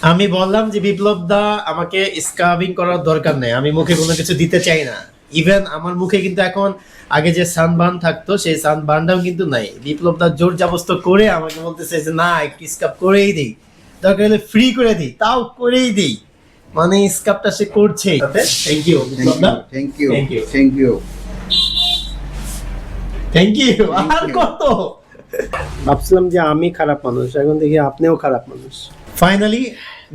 আমি বললাম যে বিপ্লব দা আমাকে স্ক্রাবিং করার দরকার নেই, আমি মুখে কোনো কিছু দিতে চাই না। ইভেন আমার মুখে কিন্তু এখন আগে যে সানবার্ন থাকতো সেই সানবার্নটাও কিন্তু নাই। বিপ্লব দা জোর জবস্ত করে আমাকে বলতেছে যে না একটু স্ক্রাব করেই দিই, দরকার হলে ফ্রি করে দিই, তাও করেই দিই। মানে স্ক্রাবটা সে করছেই। থ্যাংক ইউ বিপ্লব দা, thank you thank you, thank you thank you. আর কত ভাবছিলাম যে আমি খারাপ মানুষ, এখন দেখি আপনিও খারাপ মানুষ। ফাইনালি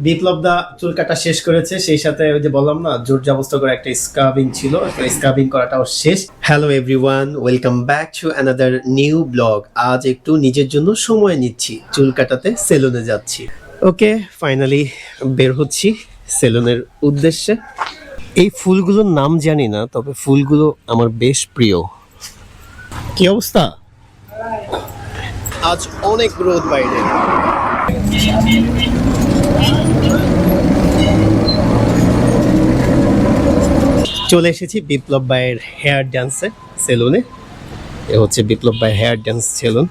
বিপ্লব দা চুল কাটা শেষ করেছে, সেই সাথে ওই যে বললাম না জোর জবস্ত করে একটা স্ক্রাবিং ছিল, স্ক্রাবিং করাটাও শেষ। Hello everyone, welcome back to another new blog. আজ একটু নিজের জন্য সময় নিচ্ছি, চুল কাটাতে সেলুনে যাচ্ছি। ওকে, ফাইনালি বের হচ্ছি সেলুনের উদ্দেশ্যে। এই ফুলগুলোর নাম জানি না, তবে ফুলগুলো আমার বেশ প্রিয়। কি অবস্থা? আজ অনেক রোদ বাইরে। চলে এসেছি বিপ্লব ভাইয়ের হেয়ার ডান্সে সেলুনে। এ হচ্ছে বিপ্লব ভাই হেয়ার ডান্স সেলুন।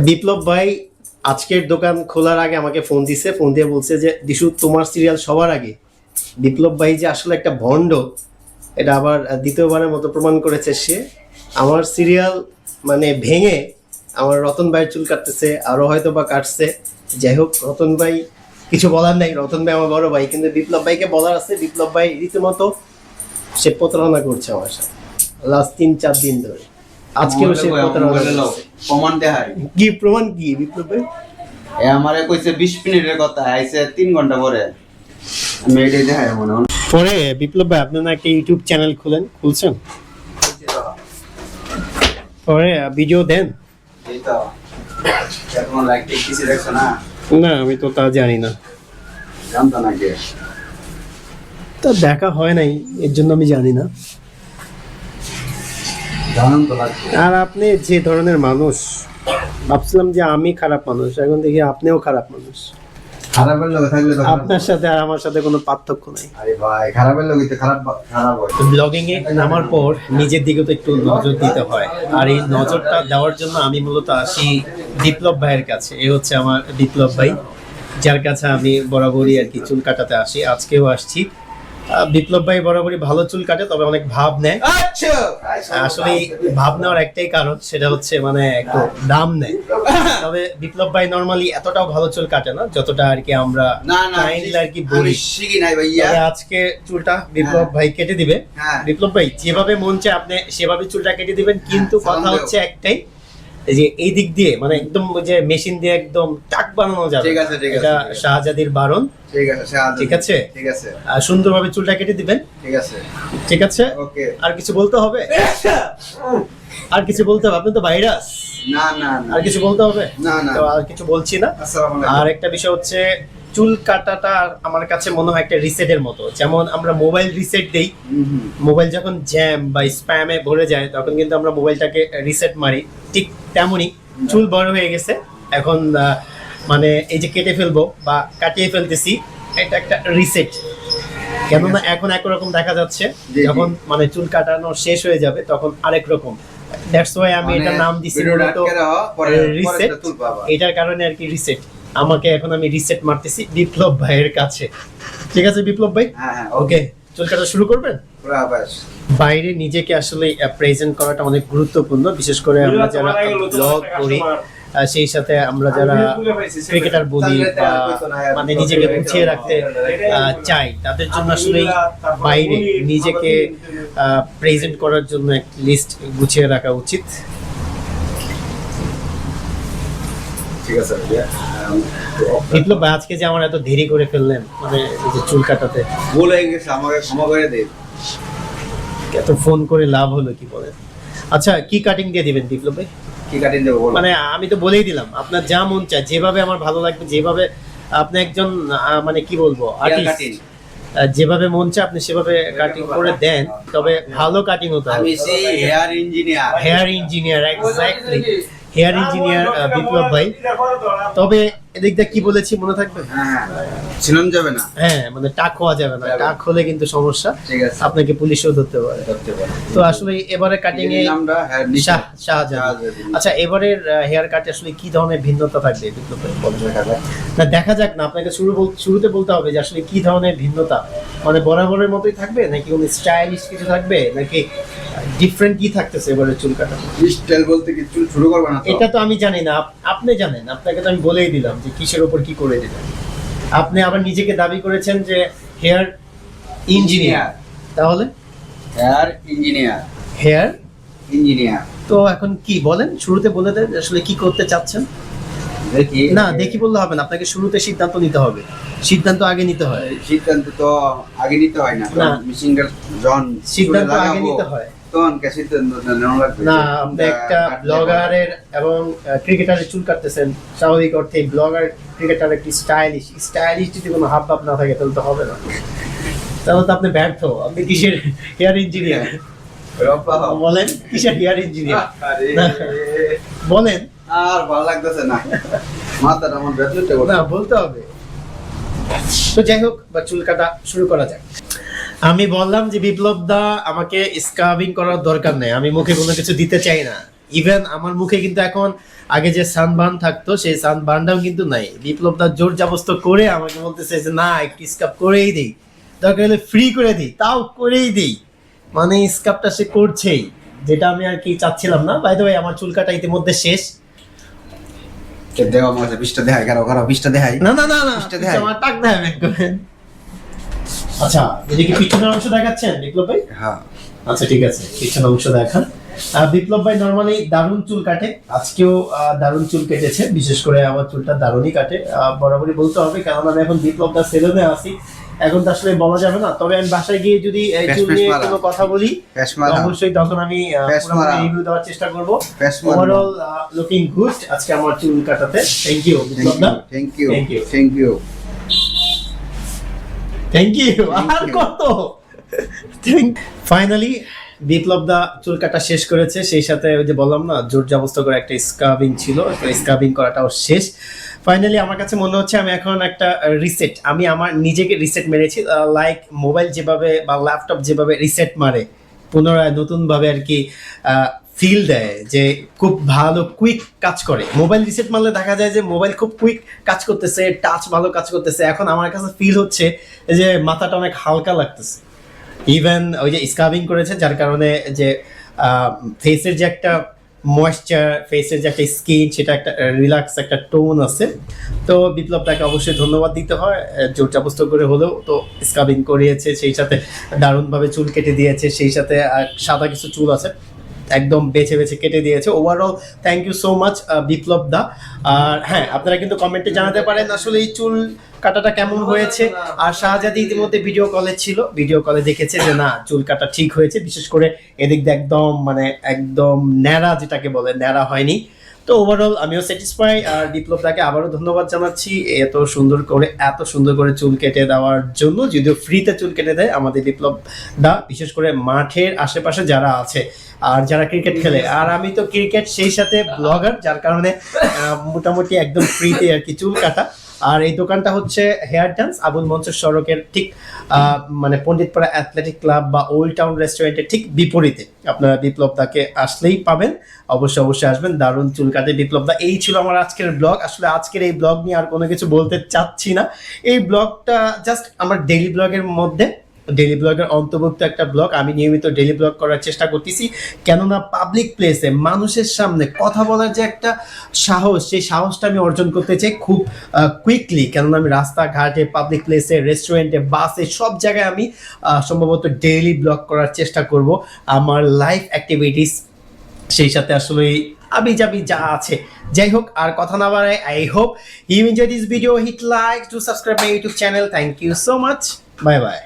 বিপ্লব ভাই আজকের দোকান খোলার আগে আমাকে ফোন দিছে, ফোন দিয়ে বলছে যে দিশু তোমার সিরিয়াল সবার আগে। বিপ্লব ভাই যে আসলে একটা ভণ্ড, এটা আবার দ্বিতীয়বারের মতো প্রমাণ করেছে সে। আমার সিরিয়াল মানে ভেঙে আমার রতন ভাইয়ের চুল কাটতেছে, আরো হয়তো বা কাটছে। যাই হোক, রতন ভাই কিছু বলার নাই, রতন ভাই আমার বড় ভাই, কিন্তু বিপ্লব ভাইকে বলার আছে। বিপ্লব ভাই রীতিমতো সে প্রতারণা করছে আমার সাথে লাস্ট 3-4 দিন ধরে। আজকেও সে প্রতারণা করছে। প্রমাণ দেখাই কি প্রমাণ? কি বিপ্লব ভাই? আমারে কইছে 20 মিনিটের কথা, আইছে 3 ঘন্টা পরে। আমি এটাই দেখাই মনে হয়। পরে বিপ্লব ভাই আপনি না একটা ইউটিউব চ্যানেল খুলছেন, পরে ভিডিও দেন। এই তো এখন লাইক কিছু দেখছ না? না আমি তো তা জানি না, জানতো না কে? তা দেখা হয় নাই, এর জন্য আমি জানি না। জানান তো লাগবে। আর আপনি যে ধরনের মানুষ, ভাবছিলাম যে আমি খারাপ মানুষ, এখন দেখি আপনিও খারাপ মানুষ। খারাপের লোক থাকলে তো আপনার সাথে আর আমার সাথে কোনো পার্থক্য নাই। আরে ভাই, খারাপের লোকই তো খারাপ হয়। ব্লগিং এ নামার পর নিজের দিকে তো একটু নজর দিতে হয়, আর এই নজরটা দেওয়ার জন্য আমি মূলত আসি বিপ্লব ভাইয়ের কাছে। এই হচ্ছে আমার বিপ্লব ভাই, যার কাছে আমি বরাবরই আর কি চুল কাটাতে আসি। আজকেও আসছি। বিপ্লব ভাই বরাবরই ভালো চুল কাটে, তবে অনেক ভাব নেয়। আসলে ভাব নেওয়ার একটাই কারণ, সেটা হচ্ছে মানে একটু দাম নেয়। তবে বিপ্লব ভাই নরমালি এতটাও ভালো চুল কাটে না যতটা আর কি আমরা কাইন্ডলি আর কি বলি। শিখি নাই ভাইয়া। তবে আজকে চুলটা বিপ্লব ভাই কেটে দিবে। হ্যাঁ। বিপ্লব ভাই যেভাবে মন চায় আপনি সেভাবে চুলটা কেটে দিবেন, কিন্তু কথা হচ্ছে একটাই, যে এই দিক দিয়ে মানে একদম যে মেশিন দিয়ে একদম টাক বানানো যাবে। ঠিক আছে, ঠিক আছে, এটা ঠিক আছে। শাহজাদির বারণ। ঠিক আছে, ঠিক আছে? ঠিক আছে, আর সুন্দরভাবে চুলটা কেটে দিবেন। ঠিক আছে, ঠিক আছে? ওকে। আর কিছু বলতে হবে? আর কিছু বলতে হবে? আপনি তো ভাইরাস। না না না, আর কিছু বলতে হবে? না, না। তো আর কিছু বলছি না। আসসালামু আর আলাইকুম। একটা বিষয় হচ্ছে, চুল কাটাটা আমার কাছে মনে হয় একটা রিসেটের মতো। যেমন আমরা মোবাইল রিসেট দেই, মোবাইল যখন জ্যাম বা স্প্যামে ভরে যায় তখন কিন্তু আমরা মোবাইলটাকে রিসেট মারি, ঠিক তেমনই চুল বড় হয়ে গেছে এখন, মানে এই যে কেটে ফেলবো বা কাটিয়ে ফেলতেছি, এটা একটা রিসেট। কেননা এখন একরকম দেখা যাচ্ছে, জি, জি। যখন মানে চুল কাটানো শেষ হয়ে যাবে তখন আরেক রকম। দ্যাটস ওয়াই আমি মানে এটা নাম দিছি ভিডিওটা মূলত আটকে রাখো, পরে রিসেট। পরেরটা তুলবা আবার। এটার কারণে আর কি রিসেট। আমাকে এখন আমি রিসেট মারতেছি বিপ্লব ভাইয়ের কাছে। ঠিক আছে বিপ্লব ভাই? হ্যাঁ হ্যাঁ, ওকে, চুল কাটা শুরু করবেন। পুরো আবাস। বাইরে নিজেকে আসলে প্রেজেন্ট করাটা অনেক গুরুত্বপূর্ণ, বিশেষ করে আমরা যারা ব্লগ করি, সেই সাথে আমরা যারা ক্রিকেটার বলি বা মানে নিজেকে গুছিয়ে রাখতে চাই, তাদের জন্য আসলে বাইরে নিজেকে প্রেজেন্ট করার জন্য এক লিস্ট গুছিয়ে রাখা উচিত। ঠিক আছে ভাইয়া। বিপ্লব ভাই আজকে যে আমার এত দেরি করে ফেললেন মানে এই যে চুল কাটাতে, ভুল হয়ে গেছে, আমাকে ক্ষমা করে দে। এত ফোন করে লাভ হলো কি বলেন? আচ্ছা, কি কাটিং দিয়ে দিবেন বিপ্লব ভাই? কি কাটিং দেবো বলো? মানে আমি তো বলেই দিলাম, আপনার যা মন চায়, যেভাবে আমার ভালো লাগবে, যেভাবে আপনি একজন মানে কি বলবো আর্টিস্ট, কাটিং। যেভাবে মন চায় আপনি সেভাবে কাটিং করে দেন, তবে ভালো কাটিং হতে হবে। আমি সেই hair engineer. Hair engineer, exactly hair engineer Biplab ভাই। তবে এদিক দিয়ে কি বলেছি মনে থাকবে? হ্যাঁ ছিলাম যাবে না। হ্যাঁ মানে টাক হওয়া যাবে না, টাক হলে কিন্তু সমস্যা, ঠিক আছে আপনাকে পুলিশও ধরতে পারে। তো আসলে এবারে কাটিং এ নামটা শাহজাহান। আচ্ছা এবারের হেয়ার কাটে আসলে কি ধরনের ভিন্নতা থাকবে বিপ্লব ভাই বলতে হবে? না দেখা যাক না, আপনাকে শুরুতে বলতে হবে যে আসলে কি ধরনের ভিন্নতা, মানে বরাবরের মতোই থাকবে নাকি কোনো স্টাইলিশ কিছু থাকবে নাকি ডিফারেন্ট কি থাকতেছে এবারে চুল কাটা? স্টাইল বলতে কি চুল শুরু করবে না? এটা তো আমি জানি না, আপনি জানেন, আপনাকে তো আমি বলেই দিলাম যে কিসের উপর কি করে দিবেন। আপনি আবার নিজেকে দাবি করেছেন যে হেয়ার ইঞ্জিনিয়ার, তাহলে হেয়ার ইঞ্জিনিয়ার। হেয়ার ইঞ্জিনিয়ার তো এখন কি বলেন, শুরুতে বলে দেন আসলে কি করতে চাচ্ছেন। দেখি না দেখি বললে হবে না, আপনাকে শুরুতে সিদ্ধান্ত নিতে হবে, সিদ্ধান্ত আগে নিতে হয়। সিদ্ধান্ত তো আগে নিতে হয় না, না। মিশিংয়ের জন সিদ্ধান্ত আগে নিতে হয়। তখন কে সিদ্ধান্ত নেওয়া লাগবে? না আপনি একটা ব্লগারের এবং ক্রিকেটারের চুল কাটতেছেন, স্বাভাবিক অর্থে ব্লগার ক্রিকেটার একটি স্টাইলিশ যদি কোনো হাব ভাব না থাকে তাহলে তো হবে না, তাহলে তো আপনি ব্যর্থ। আপনি কিসের হেয়ার ইঞ্জিনিয়ার বলেন, কিসের হেয়ার ইঞ্জিনিয়ার বলেন। আর ভালো লাগতেছে না, মাথাটা আমার ব্যথা করছে। না বলতে হবে। তো যাই হোক, বা চুল কাটা শুরু করা যাক। আমি বললাম যে বিপ্লব দা আমাকে স্কাবিং করার দরকার নেই, আমি মুখে কোনো কিছু দিতে চাই না। ইভেন আমার মুখে কিন্তু এখন আগে যে সানবার্ন থাকতো সেই সানবার্নটাও কিন্তু নাই। বিপ্লব দা জোর জবরদস্ত করে আমাকে বলতেছে যে না একটু স্কাব করেই দিই, দরকার হলে ফ্রি করে দিই, তাও করেই দিই, মানে স্কাবটা সে করছেই, যেটা আমি আর কি চাচ্ছিলাম না। বাই দ্য ওয়ে আমার চুল কাটা ইতিমধ্যে শেষ। দেওয়া মজা বিশটা দেখাই, কারো বিশটা দেখাই। না না না না বিশটা দেখাই। আমার টাক দেখাবেন করেন। আচ্ছা এদিকে পিছনের অংশ দেখাচ্ছেন বিপ্লব ভাই? হ্যাঁ আচ্ছা ঠিক আছে, পিছনের অংশ দেখান। বিপ্লব ভাই নরমালি দারুণ চুল কাটে, আজকেও দারুণ চুল কেটেছে, বিশেষ করে আমার চুলটা দারুণই কাটে, বরাবরই বলতে হবে, কারণ আমি এখন বিপ্লব দা সেলুনে আছি, এখন তো আসলে বলা যাবে না। তবে আমি বাসায় গিয়ে যদি এই চুল নিয়ে কোনো কথা বলি অবশ্যই তখন আমি রিভিউ দেওয়ার চেষ্টা করব। ওভারঅল লুকিং গুড আজকে আমার চুল কাটাতে। থ্যাংক ইউ বিপ্লব দা, thank you thank you thank you. আর কত? ফাইনালি বিপ্লব দা চুল কাটা শেষ করেছে, সেই সাথে ওই যে বললাম না জোর জবরদস্ত করে একটা স্কাবিং ছিল, তো স্কাবিং করাটাও শেষ। ফাইনালি আমার কাছে মনে হচ্ছে আমি এখন একটা রিসেট, আমি আমার নিজেকে রিসেট মেরেছি, লাইক মোবাইল যেভাবে বা ল্যাপটপ যেভাবে রিসেট মারে পুনরায় নতুনভাবে আর কি ফিল দেয় যে খুব ভালো কুইক কাজ করে। মোবাইল রিসেট মারলে দেখা যায় যে মোবাইল খুব কুইক কাজ করতেছে, টাচ ভালো কাজ করতেছে, এখন আমার কাছে ফিল হচ্ছে যে মাথাটা অনেক হালকা লাগতেছে। ইভেন ওই যে স্কাবিং করেছে যার কারণে যে ফেসের যে একটা ময়েশ্চার, ফেসের যে একটা স্কিন, সেটা একটা রিল্যাক্স একটা টোন আছে। তো বিপ্লব তাকে অবশ্যই ধন্যবাদ দিতে হয়, জোর জবরদস্ত করে হলেও তো স্কাবিং করিয়েছে, সেই সাথে দারুণভাবে চুল কেটে দিয়েছে, সেই সাথে সাদা কিছু চুল আছে একদম বেছে বেছে কেটে দিয়েছে। Overall thank you so much Biplab দা। আর হ্যাঁ আপনারা কিন্তু কমেন্টে জানাতে পারেন আসলে এই চুল কাটাটা কেমন হয়েছে। আর শাহজাদি ইতিমধ্যে ভিডিও কলে ছিল, ভিডিও কলে দেখেছে যে না চুল কাটা ঠিক হয়েছে, বিশেষ করে এদিক দিয়ে একদম মানে একদম ন্যাড়া, যেটাকে বলে ন্যাড়া হয়নি। তো ওভারঅল আমিও স্যাটিসফাই। আর বিপ্লব দাকে আবারও ধন্যবাদ জানাচ্ছি এত সুন্দর করে চুল কেটে দেওয়ার জন্য, যদিও ফ্রিতে চুল কেটে দেয় আমাদের বিপ্লব দা, বিশেষ করে মাঠের আশেপাশে যারা আছে আর যারা ক্রিকেট খেলে। আর আমি তো ক্রিকেট সেই সাথে ব্লগার, যার কারণে মোটামুটি একদম ফ্রিতে আর কি চুল কাটা। আর এই দোকানটা হচ্ছে হেয়ার ডান্স, আবুল মনসুর সড়কের ঠিক মানে পণ্ডিতপাড়া অ্যাথলেটিক ক্লাব বা ওল্ড টাউন রেস্টুরেন্টের ঠিক বিপরীতে। আপনারা বিপ্লব দাকে আসলেই পাবেন, অবশ্যই আসবেন, দারুণ চুল কাটে বিপ্লব দা। এই ছিল আমার আজকের ব্লগ। আসলে আজকের এই ব্লগ নিয়ে আর কোনো কিছু বলতে চাচ্ছি না, এই ব্লগটা জাস্ট আমার ডেইলি ব্লগের মধ্যে, ডেইলি ব্লগের অন্তর্ভুক্ত একটা ব্লগ। আমি নিয়মিত ডেইলি ব্লগ করার চেষ্টা করতেছি, কেননা পাবলিক প্লেসে মানুষের সামনে কথা বলার যে একটা সাহস, সেই সাহসটা আমি অর্জন করতে চাই খুব কুইকলি, কেননা আমি রাস্তাঘাটে, পাবলিক প্লেসে, রেস্টুরেন্টে, বাসে, সব জায়গায় আমি সম্ভবত ডেইলি ব্লগ করার চেষ্টা করব আমার লাইফ অ্যাক্টিভিটিস, সেই সাথে আসলে আবি যাবি যা আছে। যাই হোক আর কথা না বাড়াই, I hope you enjoy this video, hit like to subscribe my YouTube channel. Thank you so much, bye bye.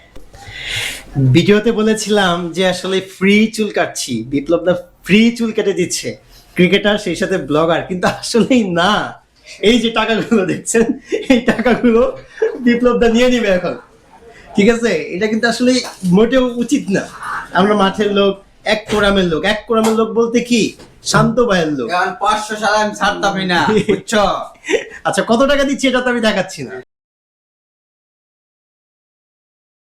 ভিডিওতে বলেছিলাম যে আসলে ফ্রি চুল কাটছি, বিপ্লব দা ফ্রি চুল কেটে দিচ্ছে, ক্রিকেটার সেই সাথে ব্লগার, কিন্তু আসলেই না। এই যে টাকাগুলো দেখছেন, এই টাকাগুলো বিপ্লব দা নিয়ে নিবে এখন, ঠিক আছে? এটা কিন্তু আসলে মোটেও উচিত না। আমরা মাঠের লোক, এক কোরামের লোক, এক কোরামের লোক বলতে কি শান্ত ভাইয়ের লোক। এখন 500 সাল আমি ছাড়তামই না, বুঝছো? আচ্ছা কত টাকা দিচ্ছি এটা তো আমি দেখাচ্ছি না।